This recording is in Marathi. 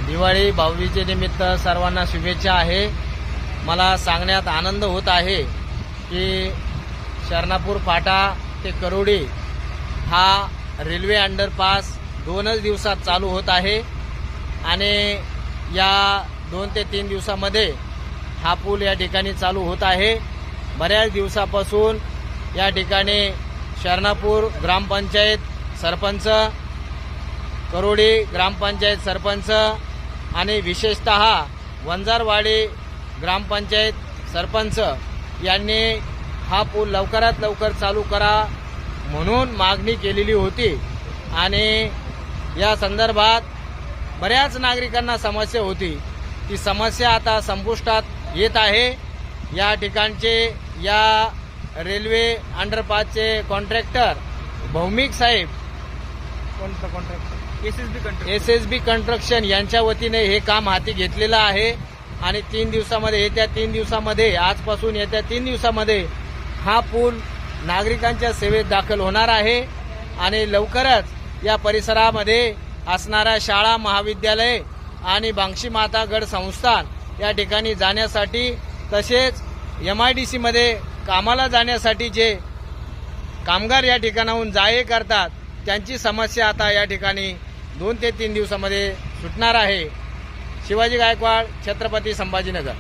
दिवाळी भाऊबीजे निमित्त सर्वांना शुभेच्छा आहे। मला सांगण्यात आनंद होत आहे की शरणापूर फाटा ते करोडी हा रेल्वे अंडरपास 2च दिवसात चालू होत आहे आणि या 2 ते 3 दिवसामध्ये हा पूल या ठिकाणी चालू होत आहे। बऱ्याच दिवसापासून या ठिकाणी शरणापूर ग्रामपंचायत सरपंच, करोडी ग्रामपंचायत सरपंच आणि विशेषतः वंजारवाडी ग्रामपंचायत सरपंच यांनी हा पूल लवकरात लवकर चालू करा म्हणून मागणी केलेली होती आणि या संदर्भात बऱ्याच नागरिकांना समस्या होती। ती समस्या आता संपुष्टात येत आहे। या ठिकाणचे या रेल्वे अंडरपासचे कॉन्ट्रॅक्टर भौमिक साहेब, कोणता कॉन्ट्रॅक्टर, एसएसबी कंस्ट्रक्शन यांच्या वतीने हे काम हाती घेतलेलं आहे आणि 3 दिवसामध्ये, येत्या 3 दिवसामध्ये, आजपासून येत्या 3 दिवसामध्ये हा पूल नागरिकांच्या सेवेत दाखल होणार आहे आणि लवकरच या परिसरामध्ये असणाऱ्या शाळा, महाविद्यालय आणि बांगशी माता गड संस्थान या ठिकाणी जाण्यासाठी, तसेच MIDC मध्ये कामाला जाण्यासाठी जे कामगार या ठिकाणाहून जाये करतात त्यांची समस्या आता या ठिकाणी 2 ते 3 दिवसामध्ये सुटणार आहे। शिवाजी गायकवाड, छत्रपती संभाजीनगर।